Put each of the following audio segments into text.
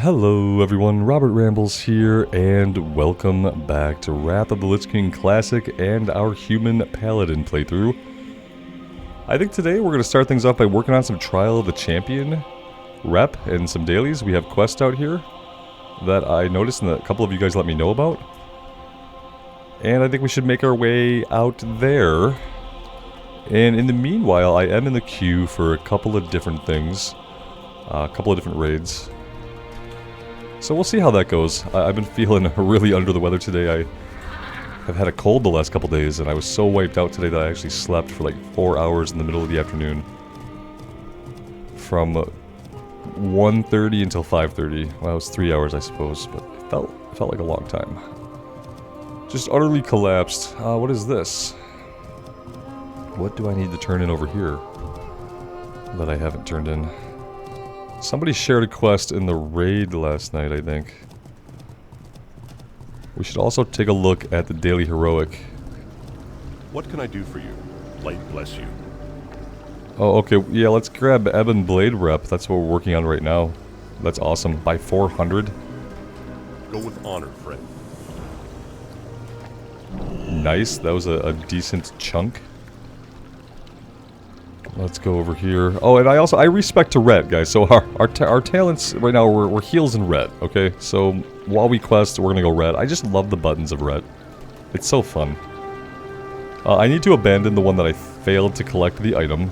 Hello everyone, Robert Rambles here, and welcome back to Wrath of the Lich King Classic and our Human Paladin playthrough. I think today we're going to start things off by working on some Trial of the Champion rep and some dailies. We have quests out here that I noticed and that a couple of you guys let me know about. And I think we should make our way out there. And in the meanwhile, I am in the queue for a couple of different things. A couple of different raids. So we'll see how that goes. I've been feeling really under the weather today. I have had a cold the last couple days, and I was so wiped out today that I actually slept for like 4 hours in the middle of the afternoon. From 1:30 until 5:30. Well, it was 3 hours, I suppose, but it felt like a long time. Just utterly collapsed. What is this? What do I need to turn in over here that I haven't turned in? Somebody shared a quest in the raid last night, I think. We should also take a look at the daily heroic. What can I do for you? Light bless you. Oh, okay. Yeah, let's grab Ebon Blade rep. That's what we're working on right now. That's awesome. By 400. Go with honor, friend. Nice. That was a decent chunk. Let's go over here. Oh, and I respect to red, guys. So our talents right now, we're heals in red, okay? So while we quest, we're gonna go red. I just love the buttons of red. It's so fun. I need to abandon the one that I failed to collect the item.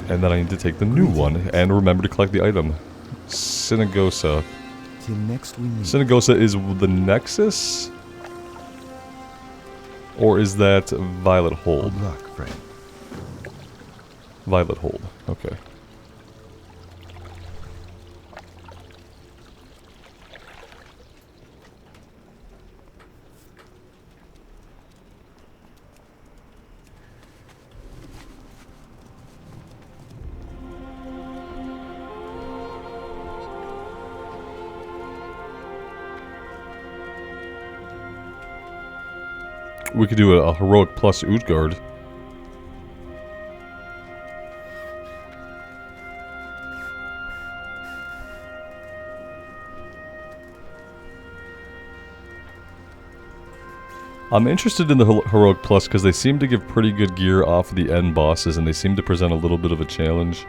And then I need to take the new one and remember to collect the item. Synagosa. Till next we meet. Synagosa is the Nexus? Or is that Violet Hold? Good luck, friend. Violet Hold. Okay. We could do a heroic plus Utgard. I'm interested in the Heroic Plus because they seem to give pretty good gear off the end bosses and they seem to present a little bit of a challenge.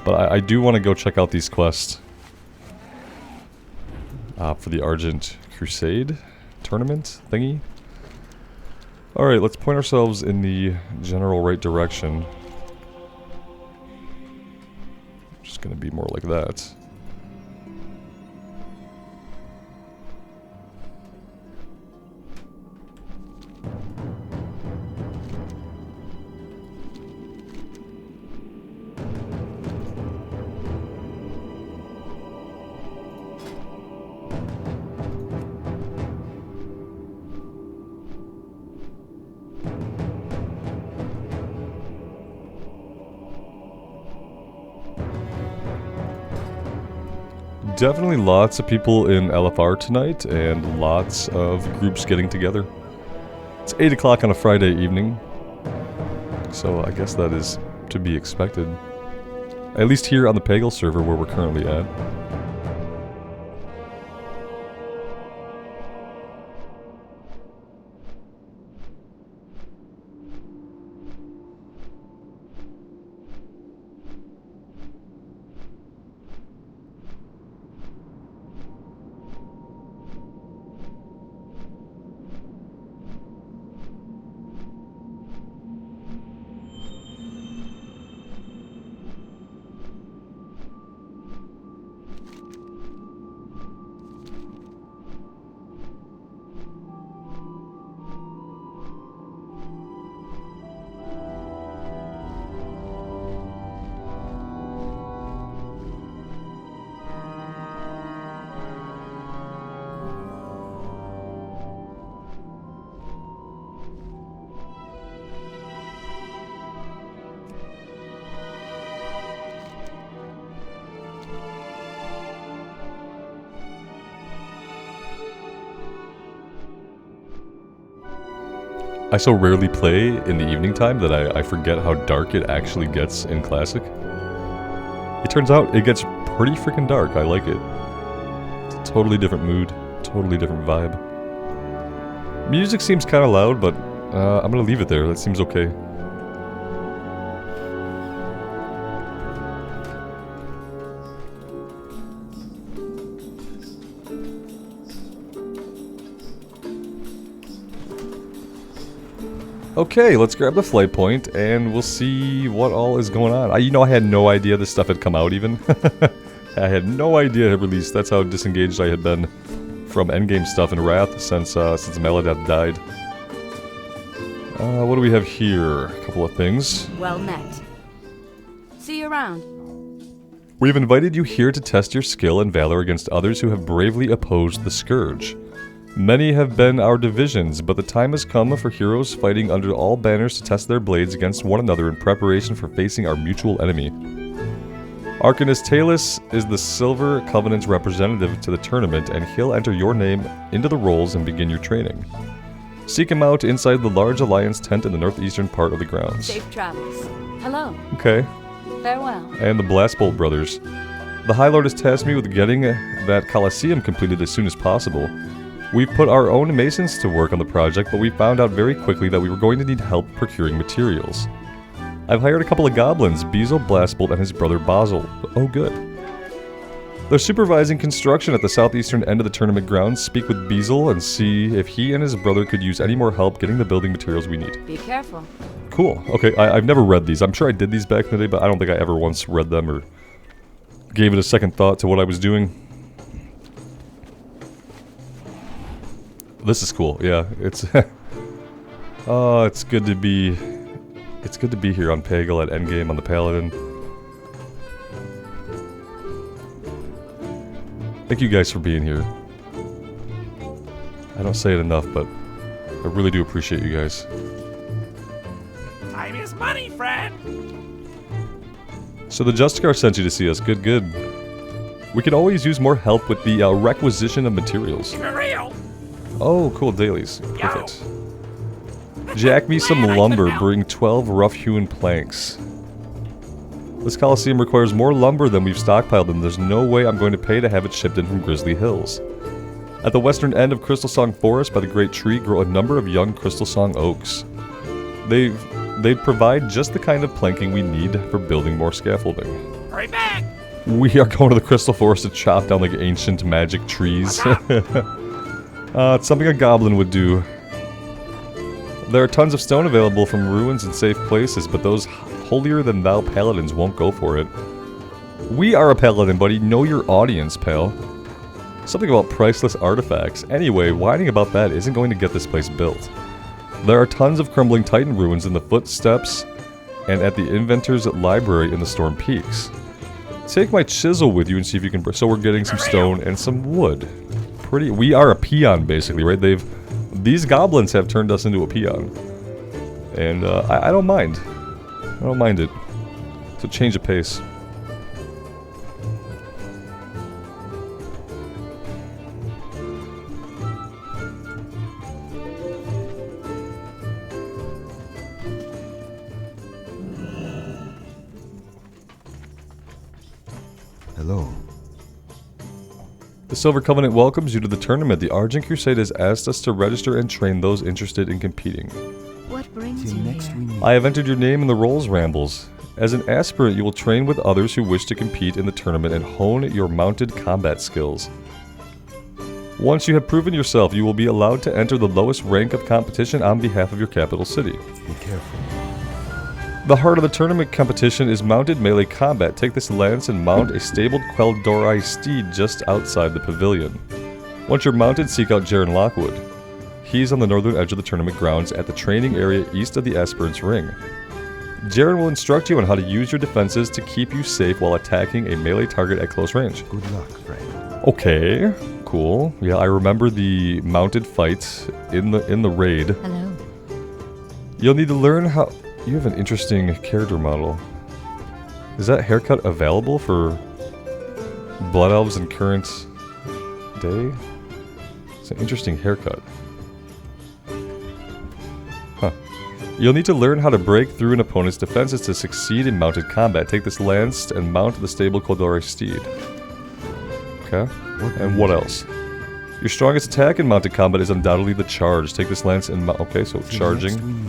But I do want to go check out these quests. For the Argent Crusade tournament thingy. Alright, let's point ourselves in the general right direction. Just gonna be more like that. Definitely lots of people in LFR tonight, and lots of groups getting together. It's 8 o'clock on a Friday evening, so I guess that is to be expected. At least here on the Pagel server where we're currently at. I so rarely play in the evening time that I forget how dark it actually gets in Classic. It turns out it gets pretty freaking dark. I like it. It's a totally different mood, totally different vibe. Music seems kind of loud, but I'm gonna leave it there. That seems okay. Okay, let's grab the flight point and we'll see what all is going on. I had no idea this stuff had come out even. I had no idea it had released. That's how disengaged I had been from endgame stuff in Wrath since Maladad died. What do we have here? A couple of things. Well met. See you around. We've invited you here to test your skill and valor against others who have bravely opposed the Scourge. Many have been our divisions, but the time has come for heroes fighting under all banners to test their blades against one another in preparation for facing our mutual enemy. Arcanist Talus is the Silver Covenant's representative to the tournament, and he'll enter your name into the rolls and begin your training. Seek him out inside the large Alliance tent in the northeastern part of the grounds. Safe travels. Hello. Okay. Farewell. And the Blastbolt brothers. The High Lord has tasked me with getting that Colosseum completed as soon as possible. We've put our own masons to work on the project, but we found out very quickly that we were going to need help procuring materials. I've hired a couple of goblins, Beezle, Blastbolt, and his brother Basil. Oh good. They're supervising construction at the southeastern end of the tournament grounds. Speak with Beezle and see if he and his brother could use any more help getting the building materials we need. Be careful. Cool. Okay, I've never read these. I'm sure I did these back in the day, but I don't think I ever once read them or gave it a second thought to what I was doing. This is cool. Yeah, it's oh, it's good to be here on Pagel at endgame on the Paladin. Thank you guys for being here. I don't say it enough, but I really do appreciate you guys. Time is money, friend! So the Justicar sent you to see us. Good, good. We could always use more help with the requisition of materials. Keep it real! Oh, cool, Dailies. Perfect. Jack me some lumber, bring 12 rough-hewn planks. This Colosseum requires more lumber than we've stockpiled, and there's no way I'm going to pay to have it shipped in from Grizzly Hills. At the western end of Crystal Song Forest by the Great Tree grow a number of young Crystal Song oaks. They provide just the kind of planking we need for building more scaffolding. Hurry back! We are going to the Crystal Forest to chop down like ancient magic trees. It's something a goblin would do. There are tons of stone available from ruins and safe places, but those holier-than-thou paladins won't go for it. We are a paladin, buddy. Know your audience, pal. Something about priceless artifacts. Anyway, whining about that isn't going to get this place built. There are tons of crumbling titan ruins in the footsteps and at the Inventor's Library in the Storm Peaks. Take my chisel with you and see if you can... So we're getting some stone and some wood. We are a peon, basically, right? These goblins have turned us into a peon. And I don't mind. I don't mind it. It's a change of pace. Hello. The Silver Covenant welcomes you to the tournament. The Argent Crusade has asked us to register and train those interested in competing. What brings Till you next here? we meet. I have entered your name in the Rolls Rambles. As an aspirant, you will train with others who wish to compete in the tournament and hone your mounted combat skills. Once you have proven yourself, you will be allowed to enter the lowest rank of competition on behalf of your capital city. Be careful. The heart of the tournament competition is mounted melee combat. Take this lance and mount a stabled Quel'Dorei steed just outside the pavilion. Once you're mounted, seek out Jaren Lockwood. He's on the northern edge of the tournament grounds at the training area east of the Aspirant's Ring. Jaren will instruct you on how to use your defenses to keep you safe while attacking a melee target at close range. Good luck, friend. Okay, cool. Yeah, I remember the mounted fight in the raid. Hello. You'll need to learn how... You have an interesting character model. Is that haircut available for Blood Elves in current day? It's an interesting haircut. Huh. You'll need to learn how to break through an opponent's defenses to succeed in mounted combat. Take this lance and mount the stable Koldori steed. Okay. And what else? Your strongest attack in mounted combat is undoubtedly the charge. Take this lance and okay, so charging.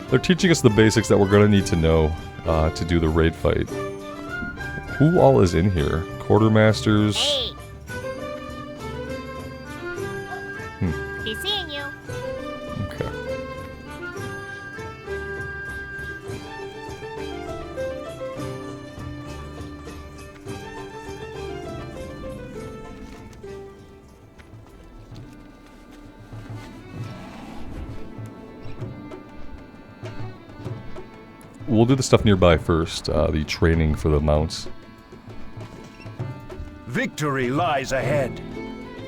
They're teaching us the basics that we're going to need to know to do the raid fight. Who all is in here? Quartermasters. Hey. He's seeing you. Okay. We'll do the stuff nearby first, the training for the mounts. Victory lies ahead.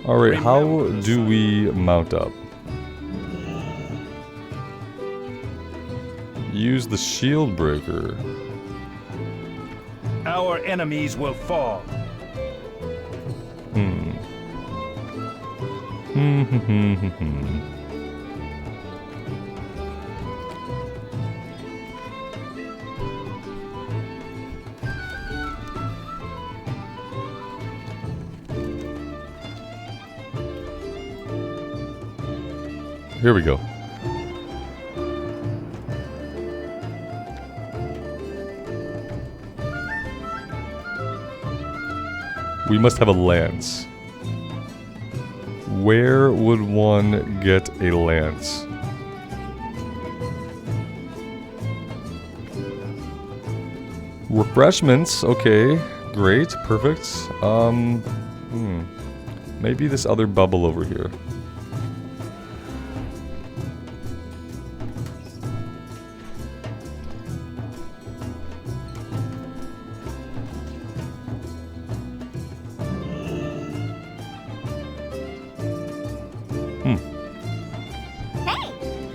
Alright, how do we mount up? Use the shield breaker. Our enemies will fall. Here we go. We must have a lance. Where would one get a lance? Refreshments, okay. Great, perfect. Maybe this other bubble over here.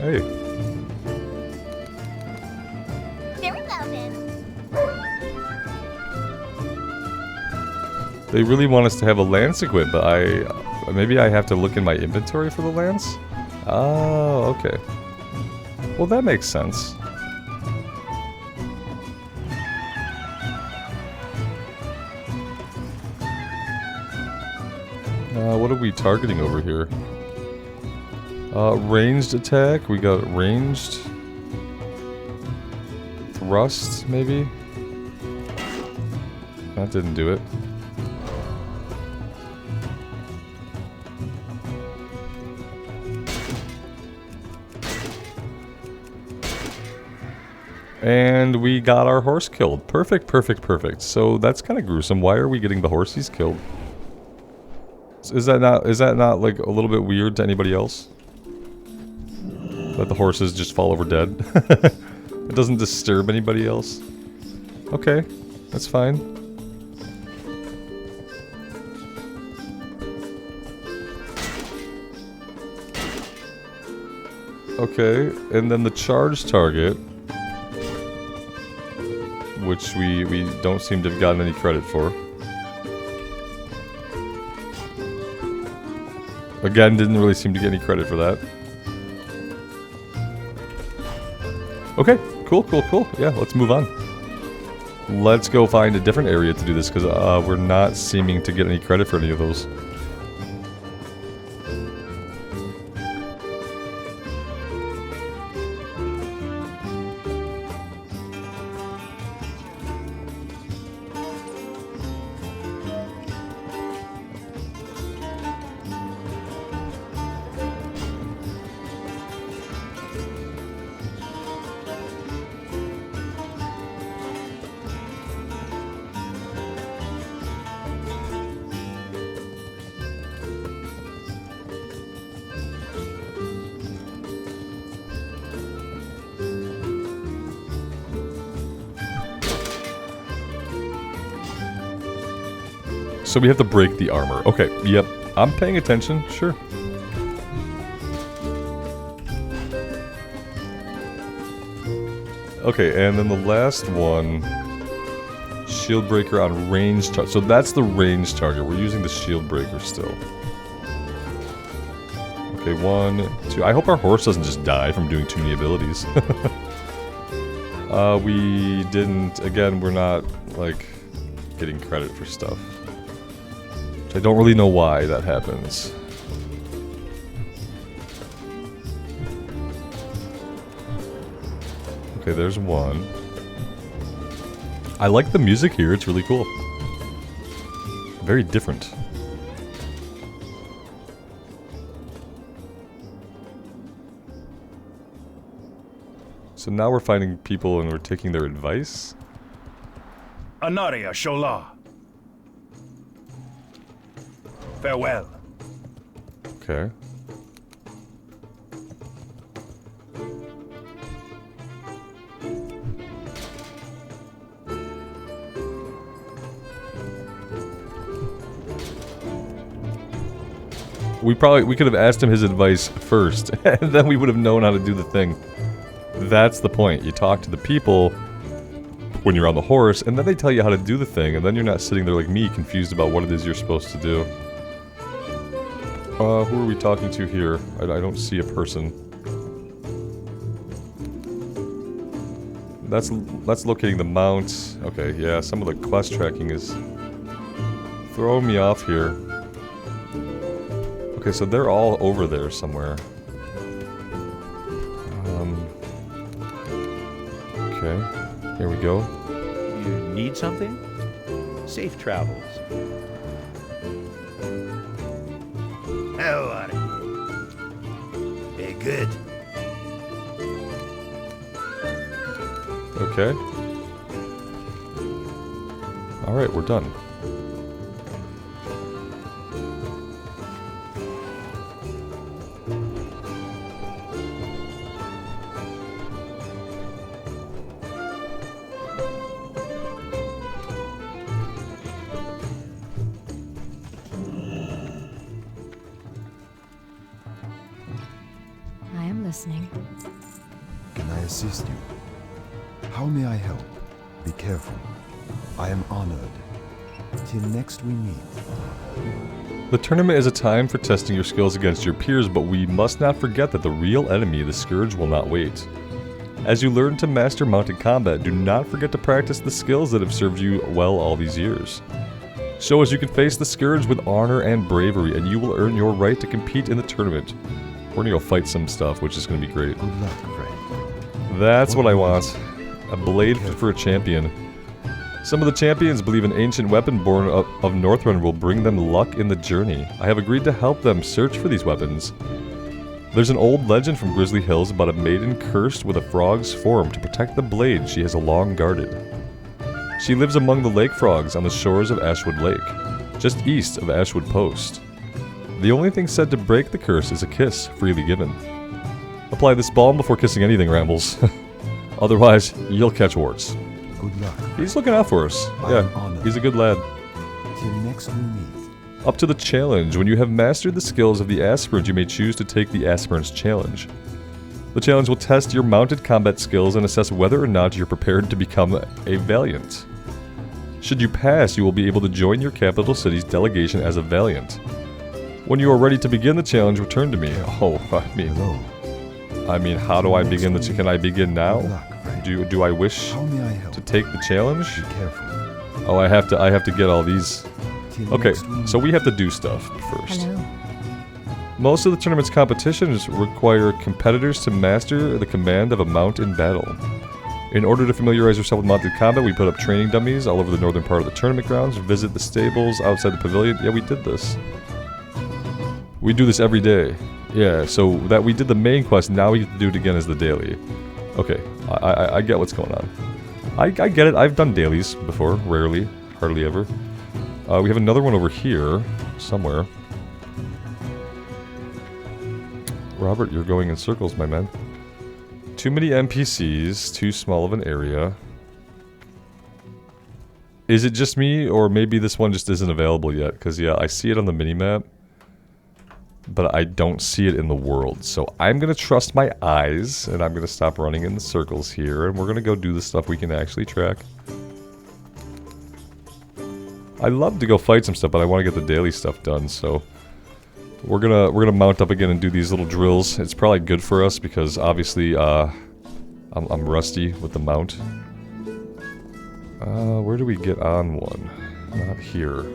Hey. Very well then. They really want us to have a lance equipped, but maybe I have to look in my inventory for the lance? Oh, okay. Well, that makes sense. What are we targeting over here? Ranged attack. We got ranged. Thrust, maybe? That didn't do it. And we got our horse killed. Perfect, perfect, perfect. So that's kind of gruesome. Why are we getting the horses killed? Is that not like a little bit weird to anybody else? That the horses just fall over dead? It doesn't disturb anybody else? Okay, that's fine. Okay, and then the charge target, which we don't seem to have gotten any credit for. Again, didn't really seem to get any credit for that. Okay, cool, cool, cool. Yeah, let's move on. Let's go find a different area to do this, because we're not seeming to get any credit for any of those. So we have to break the armor. Okay, yep. I'm paying attention, sure. Okay, and then the last one, shield breaker on range target. So that's the range target. We're using the shield breaker still. Okay, 1, 2. I hope our horse doesn't just die from doing too many abilities. We didn't, again, we're not, like, getting credit for stuff. Which I don't really know why that happens. Okay, there's one. I like the music here, it's really cool. Very different. So now we're finding people and we're taking their advice? Anaria Shola. Farewell. Okay. We could have asked him his advice first, and then we would have known how to do the thing. That's the point. You talk to the people when you're on the horse, and then they tell you how to do the thing, and then you're not sitting there like me, confused about what it is you're supposed to do. Who are we talking to here? I don't see a person. That's locating the mount. Okay, yeah, some of the quest tracking is throwing me off here. Okay, so they're all over there somewhere. Okay, here we go. You need something? Safe travels. How are you? Very good. Okay. Alright, we're done. I am listening. Can I assist you? How may I help? Be careful. I am honored. Till next we meet. The tournament is a time for testing your skills against your peers, but we must not forget that the real enemy, the Scourge, will not wait. As you learn to master mounted combat, do not forget to practice the skills that have served you well all these years. Show us you can face the Scourge with honor and bravery, and you will earn your right to compete in the tournament. We're gonna go fight some stuff, which is gonna be great. Good luck, friend. That's what I want. A blade fit for a champion. Some of the champions believe an ancient weapon born of Northrend will bring them luck in the journey. I have agreed to help them search for these weapons. There's an old legend from Grizzly Hills about a maiden cursed with a frog's form to protect the blade she has long guarded. She lives among the lake frogs on the shores of Ashwood Lake, just east of Ashwood Post. The only thing said to break the curse is a kiss, freely given. Apply this balm before kissing anything, Rambles. Otherwise, you'll catch warts. Good luck. He's looking out for us. Yeah, he's a good lad. Till next we meet. Up to the challenge. When you have mastered the skills of the aspirant, you may choose to take the aspirant's challenge. The challenge will test your mounted combat skills and assess whether or not you're prepared to become a valiant. Should you pass, you will be able to join your capital city's delegation as a valiant. When you are ready to begin the challenge, return to me. Oh, Hello. I mean, how do I begin the can I begin now? Good luck, friend. Do I wish How may I help? to take the challenge? Be careful. Oh, I have to get all these. Till Okay, next we so meet. we have to do stuff first. Hello. Most of the tournament's competitions require competitors to master the command of a mount in battle. In order to familiarize yourself with mounted combat, we put up training dummies all over the northern part of the tournament grounds, visit the stables outside the pavilion. Yeah, we did this. We do this every day. Yeah, so that we did the main quest, now we get to do it again as the daily. Okay, I get what's going on. I get it, I've done dailies before, rarely, hardly ever. We have another one over here, somewhere. Robert, you're going in circles, my man. Too many NPCs, too small of an area. Is it just me, or maybe this one just isn't available yet? Because, yeah, I see it on the minimap, but I don't see it in the world. So I'm going to trust my eyes, and I'm going to stop running in the circles here, and we're going to go do the stuff we can actually track. I'd love to go fight some stuff, but I want to get the daily stuff done, so we're gonna mount up again and do these little drills. It's probably good for us because obviously I'm rusty with the mount. Where do we get on one? Not here.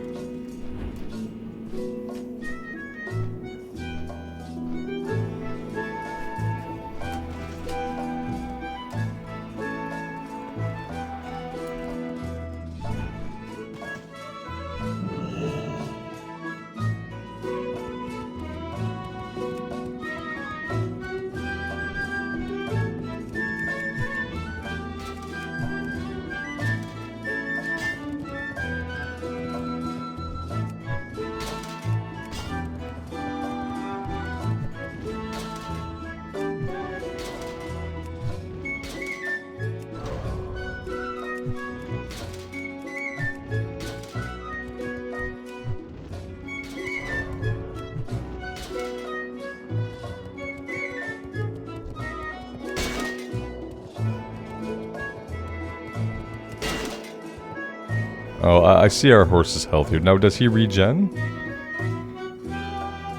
Oh, I see our horse's health here. Now, does he regen?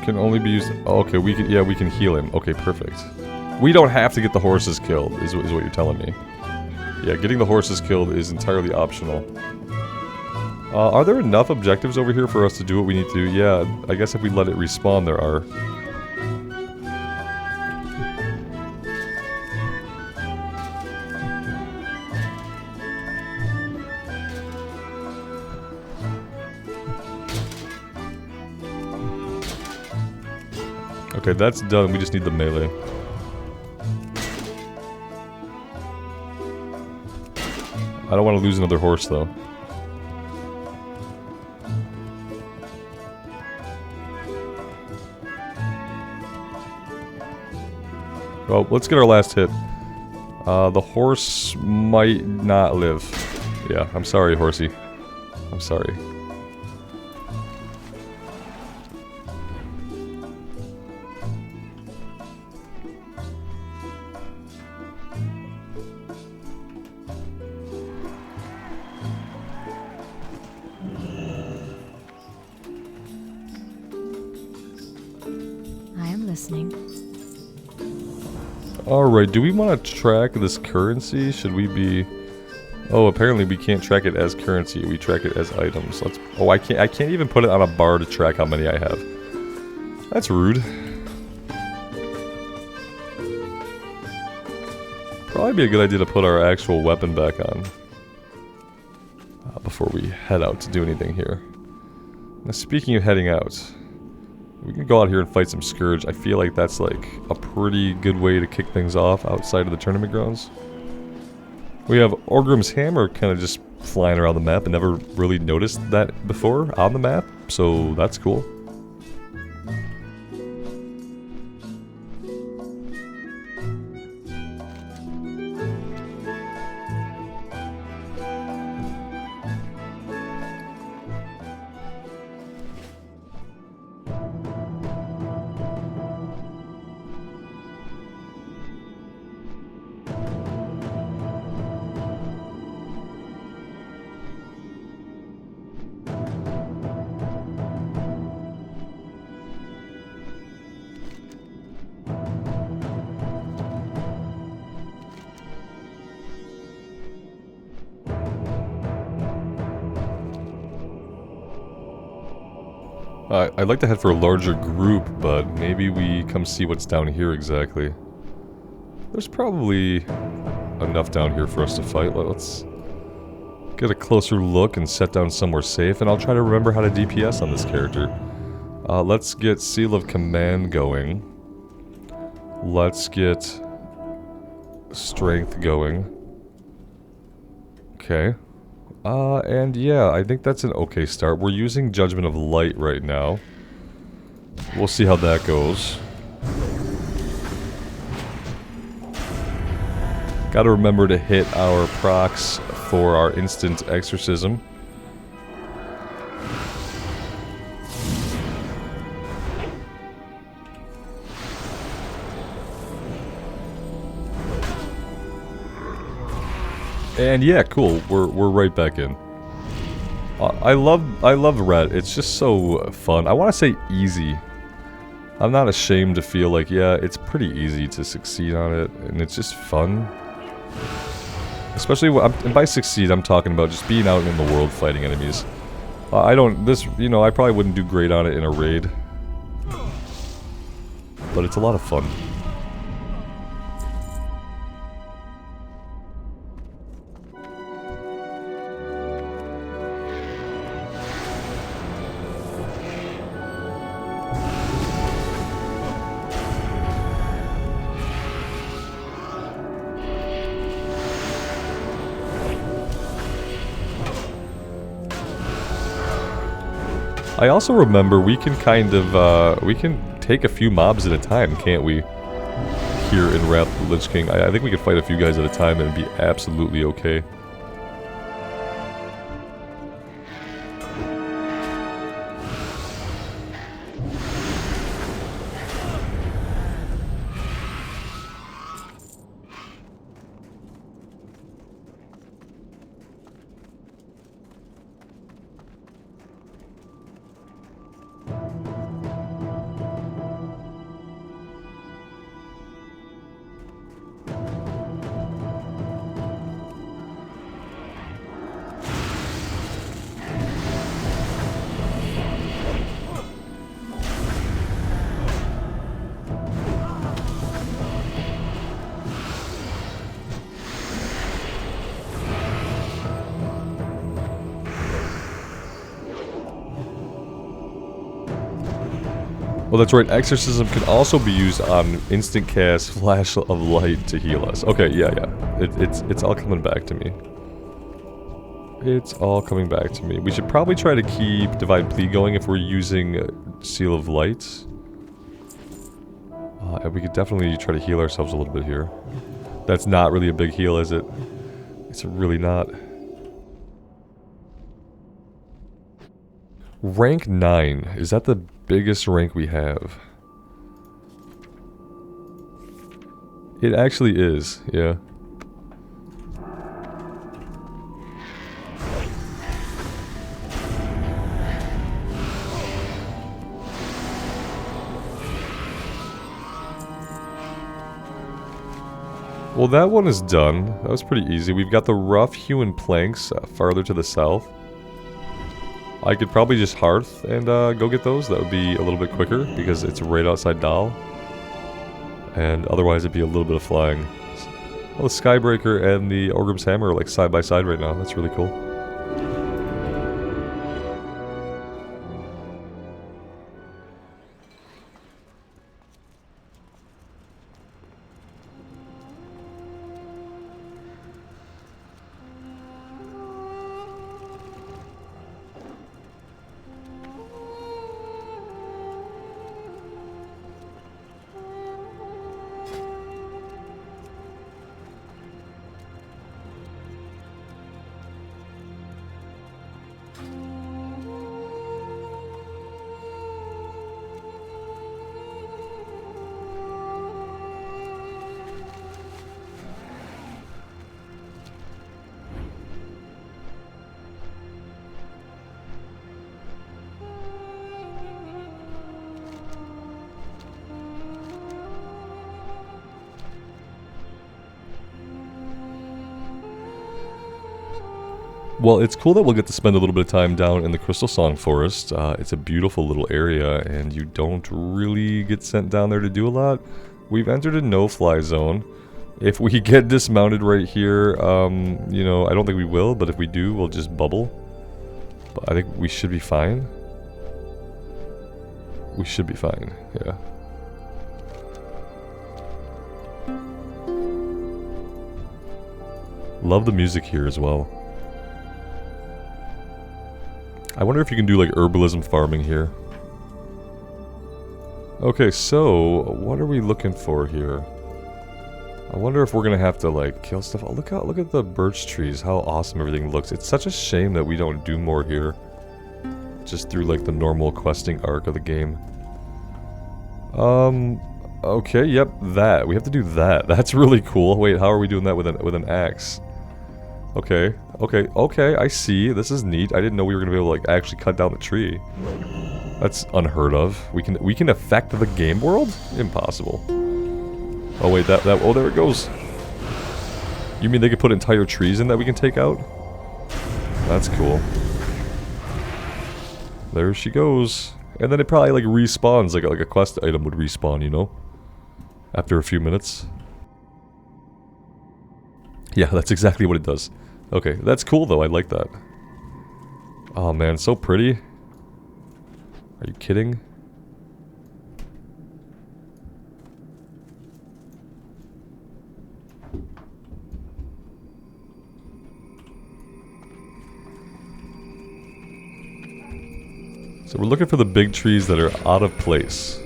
Can only be used... Oh, okay, we can... Yeah, we can heal him. Okay, perfect. We don't have to get the horses killed, is what you're telling me. Yeah, getting the horses killed is entirely optional. Are there enough objectives over here for us to do what we need to do? Yeah, I guess if we let it respawn, there are. Okay, that's done. We just need the melee. I don't want to lose another horse, though. Well, let's get our last hit. The horse might not live. Yeah, I'm sorry, horsey. I'm sorry. I am listening. Alright, do we want to track this currency? Should we be... Oh, apparently we can't track it as currency. We track it as items. Let's... Oh, I can't even put it on a bar to track how many I have. That's rude. Probably be a good idea to put our actual weapon back on. Before we head out to do anything here. Now, speaking of heading out... We can go out here and fight some Scourge. I feel like that's like a pretty good way to kick things off outside of the tournament grounds. We have Orgrim's Hammer kind of just flying around the map and never really noticed that before on the map, so that's cool. I'd like to head for a larger group, but maybe we come see what's down here exactly. There's probably enough down here for us to fight. Let's get a closer look and set down somewhere safe, and I'll try to remember how to DPS on this character. Let's get Seal of Command going. Let's get Strength going. Okay. And yeah, I think that's an okay start. We're using Judgment of Light right now. We'll see how that goes. Gotta remember to hit our procs for our instant exorcism. And yeah, cool. We're right back in. I love Ret. It's just so fun. I want to say easy. I'm not ashamed to feel like, yeah, it's pretty easy to succeed on it, and it's just fun. Especially, and by succeed, I'm talking about just being out in the world fighting enemies. I probably wouldn't do great on it in a raid. But it's a lot of fun. I also remember we can kind of, we can take a few mobs at a time, can't we? Here in Wrath of the Lich King. I think we could fight a few guys at a time and be absolutely okay. Well, that's right. Exorcism can also be used on instant cast Flash of Light to heal us. Okay, yeah. It's all coming back to me. It's all coming back to me. We should probably try to keep Divine Plea going if we're using Seal of Light. And we could definitely try to heal ourselves a little bit here. That's not really a big heal, is it? It's really not. Rank 9. Is that the biggest rank we have? It actually is, yeah. Well, that one is done. That was pretty easy. We've got the rough hewn planks farther to the south. I could probably just hearth and go get those. That would be a little bit quicker because it's right outside Dal. And otherwise it'd be a little bit of flying. Well, the Skybreaker and the Orgrim's Hammer are like side by side right now. That's really cool. Well, it's cool that we'll get to spend a little bit of time down in the Crystal Song Forest. It's a beautiful little area, and you don't really get sent down there to do a lot. We've entered a no-fly zone. If we get dismounted right here, you know, I don't think we will, but if we do, we'll just bubble. But I think we should be fine. We should be fine, yeah. Love the music here as well. I wonder if you can do like herbalism farming here. Okay, so what are we looking for here? I wonder if we're gonna have to like kill stuff. Oh, look at the birch trees, how awesome everything looks. It's such a shame that we don't do more here. Just through like the normal questing arc of the game. Okay, yep, that. We have to do that. That's really cool. Wait, how are we doing that with an axe? Okay, I see. This is neat. I didn't know we were gonna be able to like actually cut down the tree. That's unheard of. We can affect the game world? Impossible. Oh wait, oh, there it goes. You mean they could put entire trees in that we can take out? That's cool. There she goes. And then it probably like respawns, like a quest item would respawn, you know? After a few minutes. Yeah, that's exactly what it does. Okay, that's cool though, I like that. Oh man, so pretty. Are you kidding? So we're looking for the big trees that are out of place.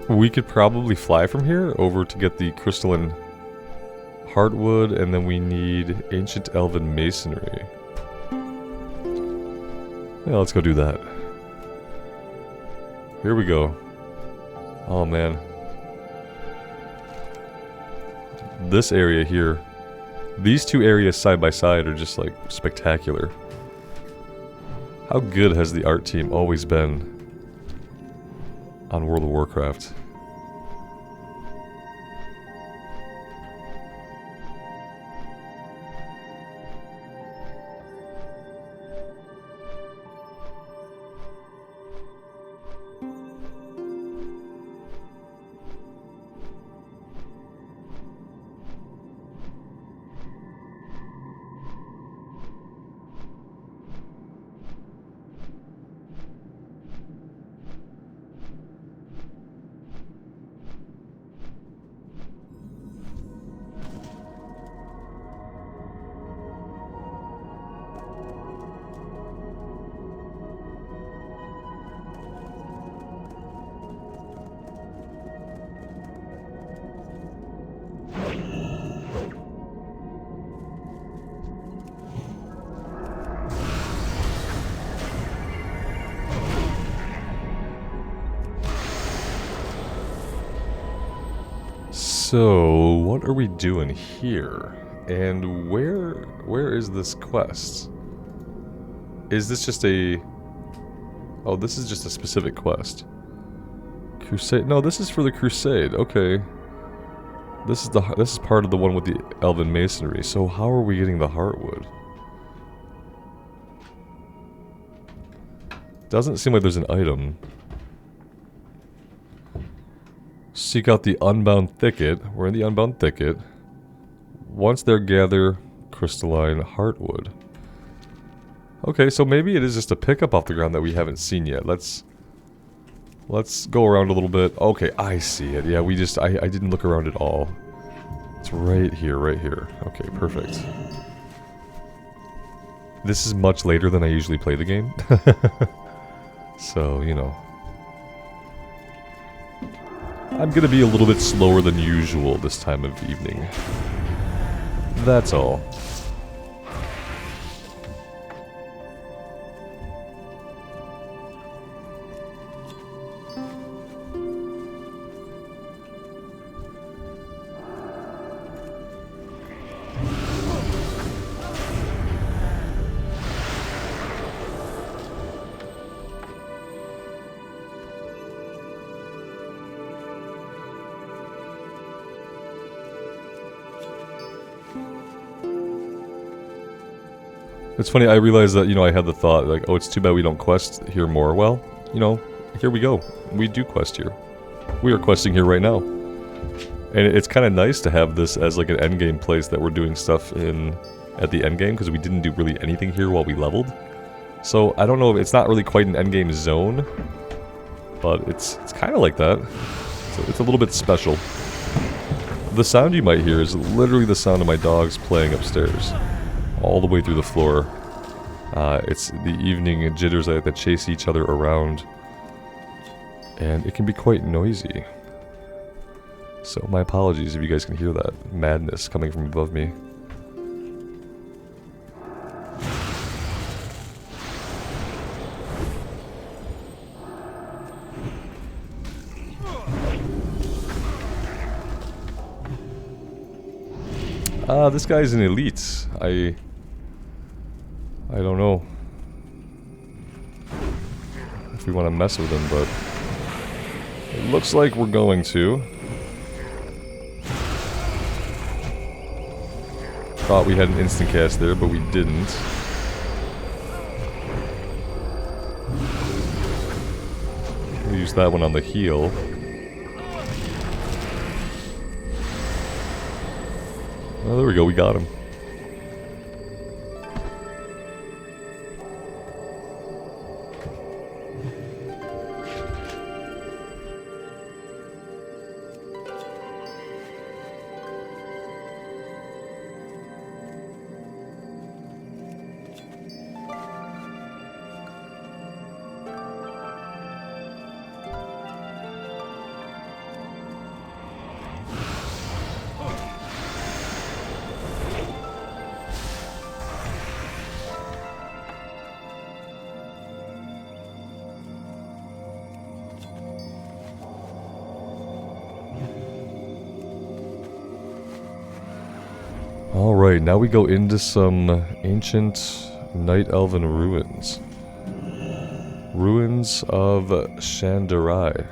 We could probably fly from here over to get the crystalline heartwood, and then we need ancient elven masonry. Yeah, let's go do that. Here we go. Oh man. This area here, these two areas side by side are just like spectacular. How good has the art team always been on World of Warcraft? So, what are we doing here? And where is this quest? Is this just a... Oh, this is just a specific quest. Crusade? No, this is for the Crusade. Okay. This is part of the one with the elven masonry. So how are we getting the heartwood? Doesn't seem like there's an item. Seek out the unbound thicket. We're in the unbound thicket. Once there, gather crystalline heartwood. Okay, so maybe it is just a pickup off the ground that we haven't seen yet. Let's go around a little bit. Okay, I see it. Yeah, I didn't look around at all. It's right here, right here. Okay, perfect. This is much later than I usually play the game. So, you know. I'm gonna be a little bit slower than usual this time of evening. That's all. It's funny, I realized that, you know, I had the thought, like, oh, it's too bad we don't quest here more. Well, you know, here we go. We do quest here. We are questing here right now. And it's kind of nice to have this as, like, an endgame place that we're doing stuff in at the endgame, because we didn't do really anything here while we leveled. So, I don't know, if it's not really quite an endgame zone, but it's kind of like that. So it's a little bit special. The sound you might hear is literally the sound of my dogs playing upstairs. All the way through the floor. It's the evening jitters that chase each other around. And it can be quite noisy. So my apologies if you guys can hear that madness coming from above me. This guy's an elite. I don't know if we want to mess with him, but it looks like we're going to. Thought we had an instant cast there, but we didn't. We'll use that one on the heal. Oh, there we go, we got him. Alright, now we go into some ancient Night Elven ruins. Ruins of Shandarai.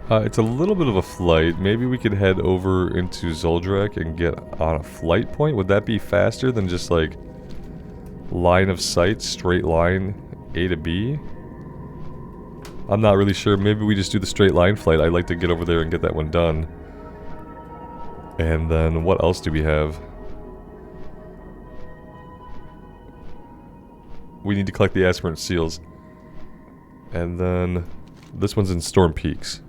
It's a little bit of a flight. Maybe we could head over into Zoldrak and get on a flight point. Would that be faster than just like line of sight, straight line A to B? I'm not really sure. Maybe we just do the straight line flight. I'd like to get over there and get that one done. And then what else do we have? We need to collect the aspirant seals. And then this one's in Storm Peaks.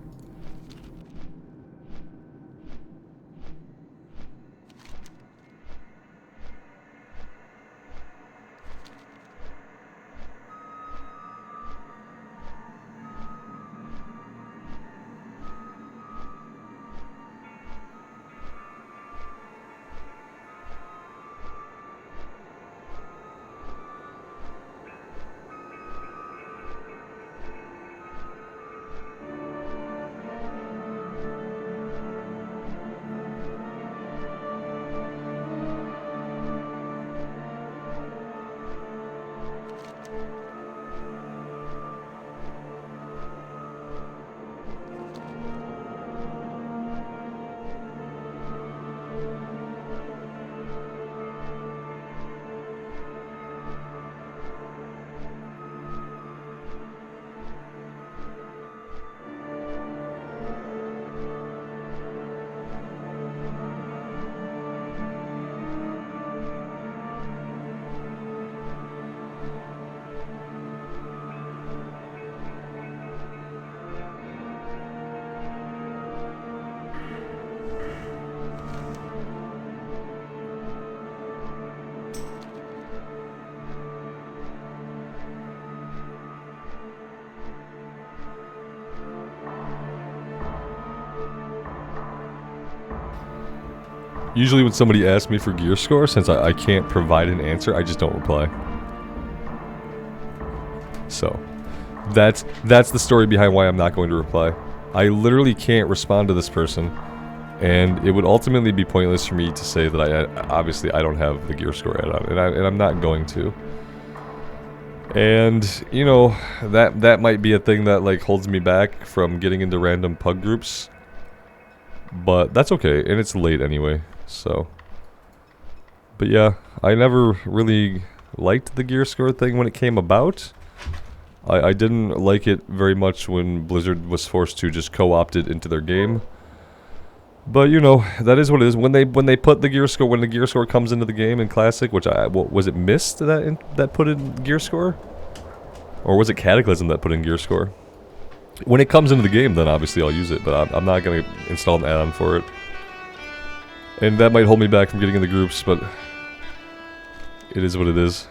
Usually when somebody asks me for gear score, since I can't provide an answer, I just don't reply. So, that's the story behind why I'm not going to reply. I literally can't respond to this person, and it would ultimately be pointless for me to say that obviously I don't have the gear score add-on, and I'm not going to. And, you know, that might be a thing that, like, holds me back from getting into random pug groups. But that's okay, and it's late anyway, so. But yeah, I never really liked the gear score thing when it came about. I didn't like it very much when Blizzard was forced to just co-opt it into their game. But you know, that is what it is. When they put the gear score, when the gear score comes into the game in Classic, which was it Mist that put in gear score, or was it Cataclysm that put in gear score? When it comes into the game, then obviously I'll use it, but I'm not gonna install an add-on for it. And that might hold me back from getting in the groups, but it is what it is.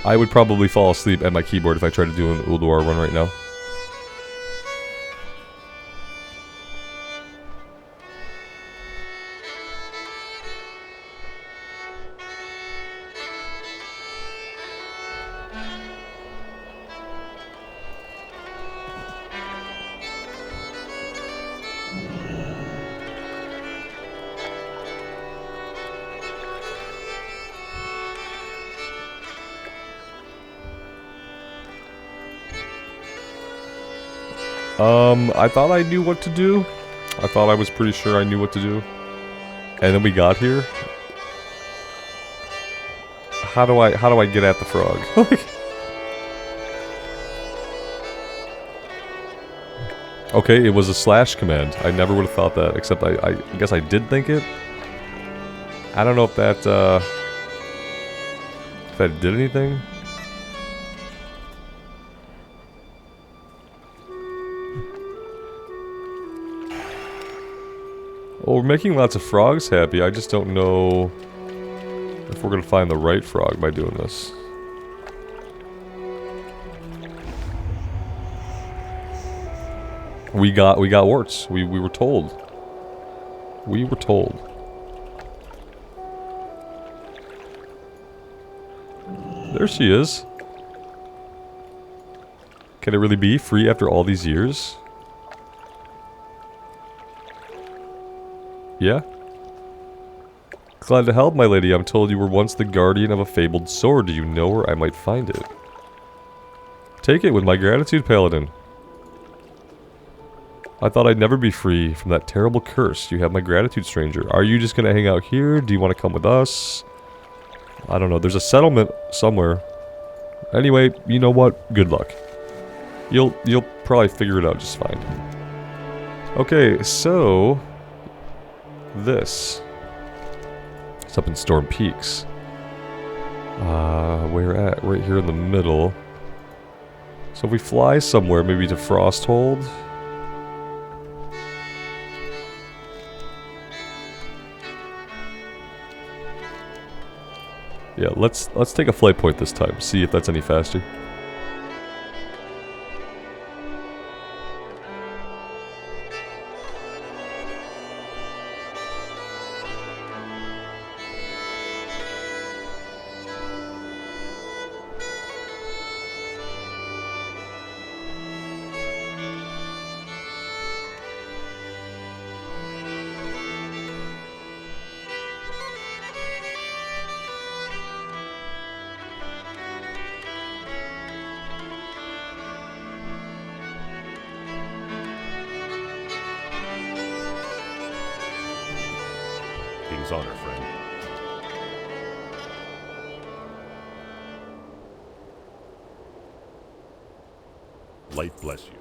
I would probably fall asleep at my keyboard if I tried to do an Ulduar run right now. I thought I knew what to do. I thought I was pretty sure I knew what to do. And then we got here. How do I get at the frog? Okay, it was a slash command. I never would have thought that, except I guess I did think it. I don't know if that did anything. Well, we're making lots of frogs happy. I just don't know if we're gonna find the right frog by doing this. We got warts. We were told. We were told. There she is. Can it really be free after all these years? Yeah? Glad to help, my lady. I'm told you were once the guardian of a fabled sword. Do you know where I might find it? Take it with my gratitude, paladin. I thought I'd never be free from that terrible curse. You have my gratitude, stranger. Are you just gonna hang out here? Do you want to come with us? I don't know. There's a settlement somewhere. Anyway, you know what? Good luck. You'll probably figure it out just fine. Okay, so this. It's up in Storm Peaks. Where at? Right here in the middle. So if we fly somewhere, maybe to Frosthold. Yeah, let's take a flight point this time. See if that's any faster. King's honor, friend. Light bless you.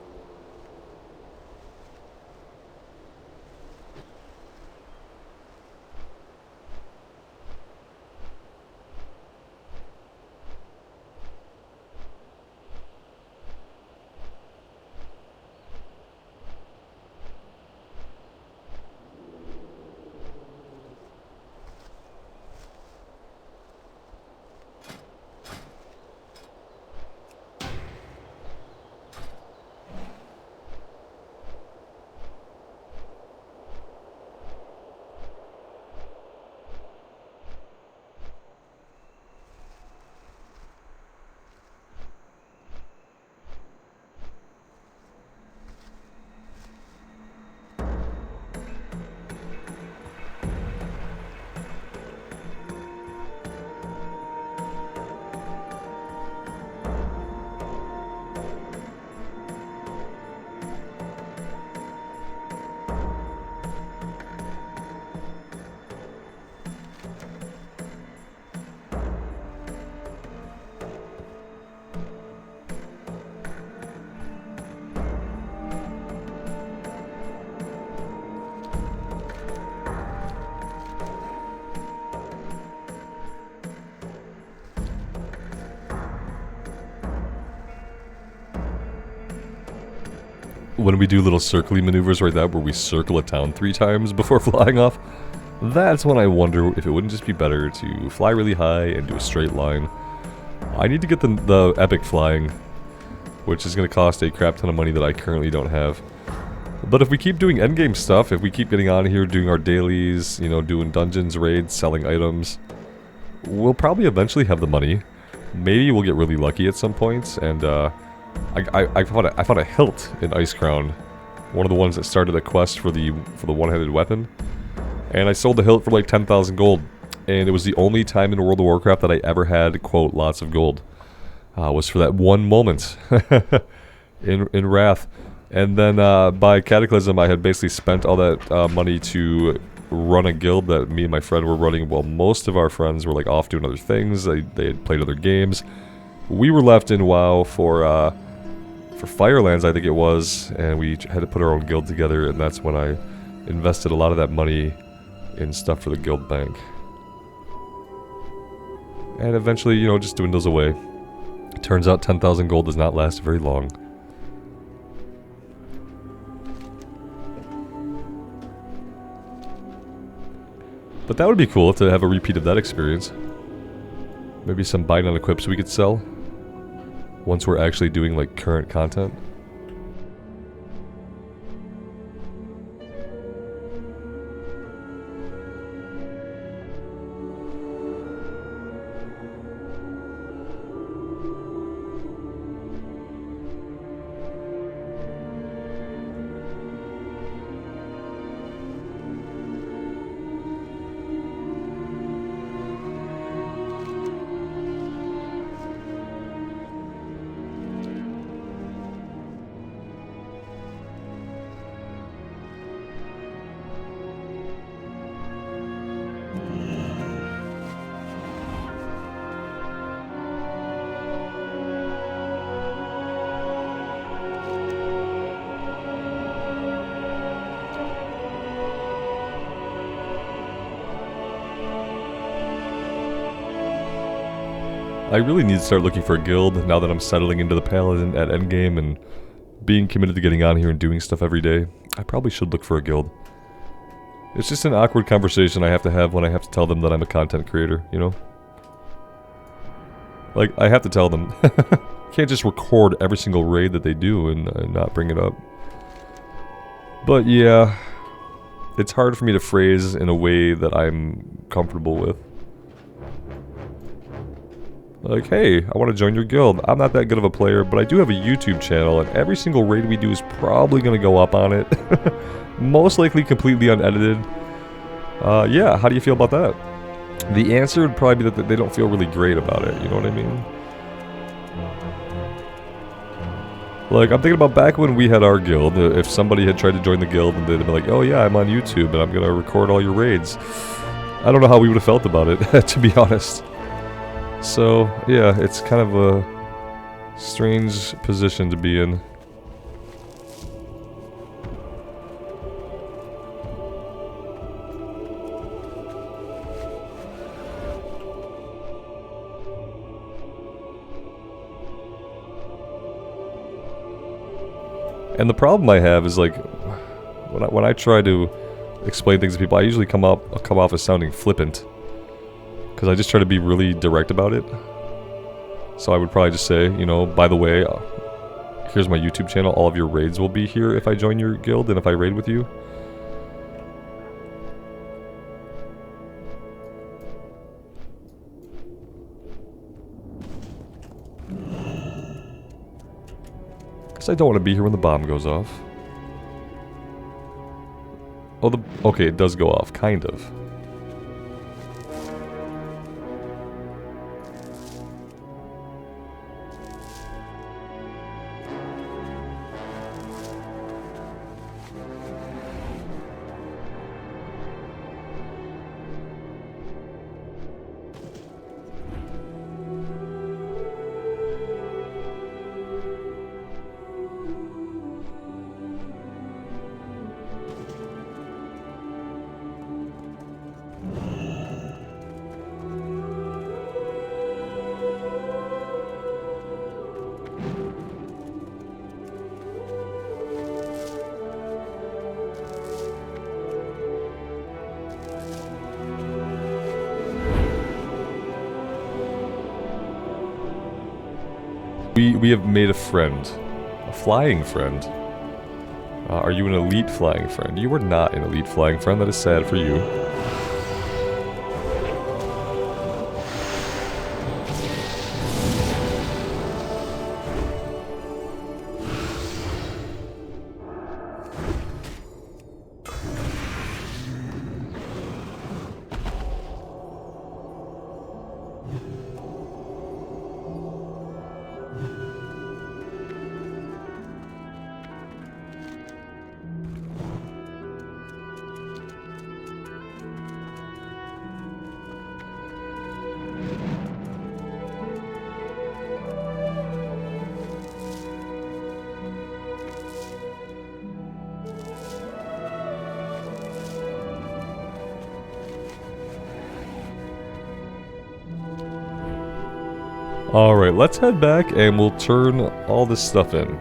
When we do little circly maneuvers like that where we circle a town 3 times before flying off, that's when I wonder if it wouldn't just be better to fly really high and do a straight line. I need to get the epic flying, which is going to cost a crap ton of money that I currently don't have. But if we keep doing endgame stuff, if we keep getting on here, doing our dailies, you know, doing dungeons, raids, selling items, we'll probably eventually have the money. Maybe we'll get really lucky at some points, and I found a hilt in Icecrown, one of the ones that started a quest for the one-handed weapon, and I sold the hilt for like 10,000 gold, and it was the only time in World of Warcraft that I ever had, quote, lots of gold. Was for that one moment in Wrath, and then by Cataclysm I had basically spent all that money to run a guild that me and my friend were running while most of our friends were like off doing other things. They had played other games. We were left in WoW for Firelands, I think it was, and we had to put our own guild together, and that's when I invested a lot of that money in stuff for the guild bank. And eventually, you know, just dwindles away. It turns out 10,000 gold does not last very long. But that would be cool to have a repeat of that experience. Maybe some bind on equips we could sell once we're actually doing like current content. I really need to start looking for a guild now that I'm settling into the paladin at endgame and being committed to getting on here and doing stuff every day. I probably should look for a guild. It's just an awkward conversation I have to have when I have to tell them that I'm a content creator, you know? Like, I have to tell them. Can't just record every single raid that they do and not bring it up. But yeah, it's hard for me to phrase in a way that I'm comfortable with. Like, hey, I want to join your guild. I'm not that good of a player, but I do have a YouTube channel, and every single raid we do is probably going to go up on it. Most likely completely unedited. Yeah, how do you feel about that? The answer would probably be that they don't feel really great about it, you know what I mean? Like, I'm thinking about back when we had our guild, if somebody had tried to join the guild and they'd been like, oh yeah, I'm on YouTube and I'm gonna record all your raids. I don't know how we would have felt about it, to be honest. So, yeah, it's kind of a strange position to be in. And the problem I have is, like, when I try to explain things to people, I usually come off as sounding flippant. Because I just try to be really direct about it. So I would probably just say, you know, by the way, here's my YouTube channel, all of your raids will be here if I join your guild and if I raid with you. I don't want to be here when the bomb goes off. Oh, okay, it does go off, kind of. We have made a friend. A flying friend. Are you an elite flying friend? You are not an elite flying friend. That is sad for you. Alright, let's head back and we'll turn all this stuff in.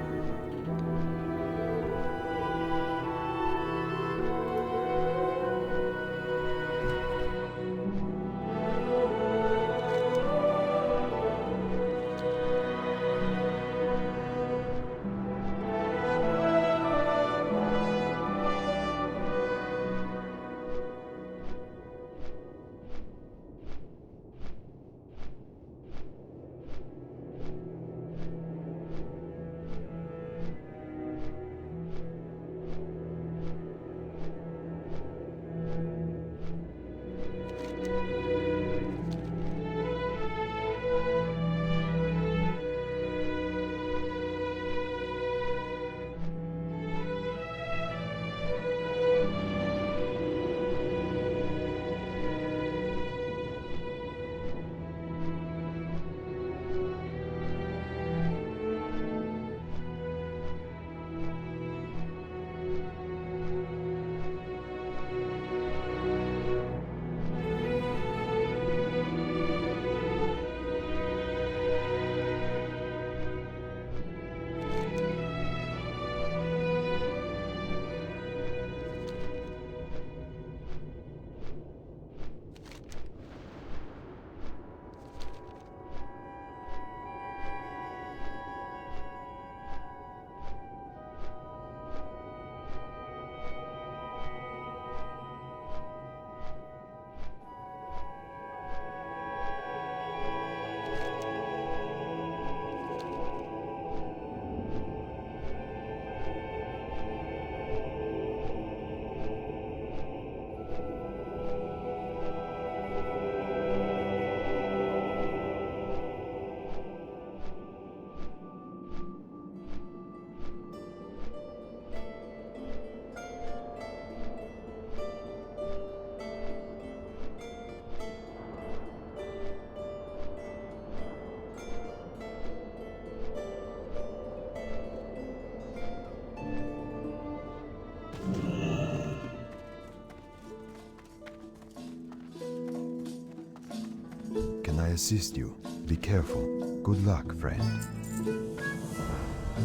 Can I assist you? Be careful. Good luck, friend.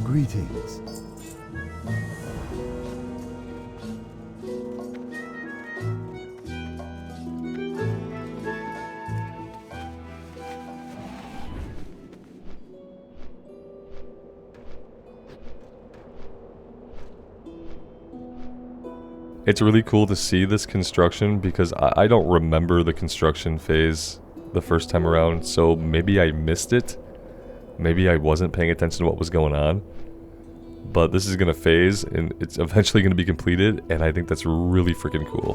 Greetings. It's really cool to see this construction because I don't remember the construction phase the first time around, so maybe I missed it. Maybe I wasn't paying attention to what was going on. But this is going to phase, and it's eventually going to be completed, and I think that's really freaking cool.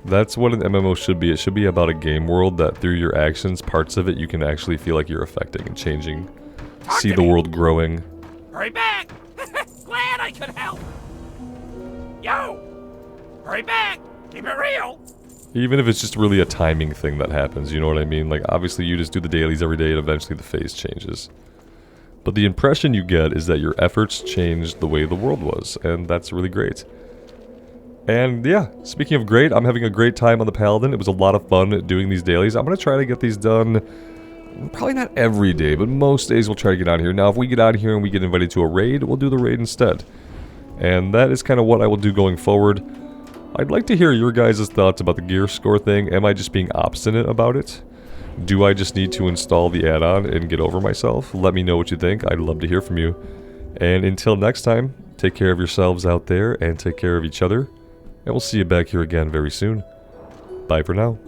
That's what an MMO should be. It should be about a game world that through your actions, parts of it, you can actually feel like you're affecting and changing. See the world growing. Hurry back! Glad I could help! Yo! Hurry back! Keep it real! Even if it's just really a timing thing that happens, you know what I mean? Like, obviously you just do the dailies every day and eventually the phase changes. But the impression you get is that your efforts changed the way the world was, and that's really great. And yeah, speaking of great, I'm having a great time on the Paladin. It was a lot of fun doing these dailies. I'm going to try to get these done, probably not every day, but most days we'll try to get out here. Now, if we get out here and we get invited to a raid, we'll do the raid instead. And that is kind of what I will do going forward. I'd like to hear your guys' thoughts about the gear score thing. Am I just being obstinate about it? Do I just need to install the add-on and get over myself? Let me know what you think. I'd love to hear from you. And until next time, take care of yourselves out there and take care of each other. And we'll see you back here again very soon. Bye for now.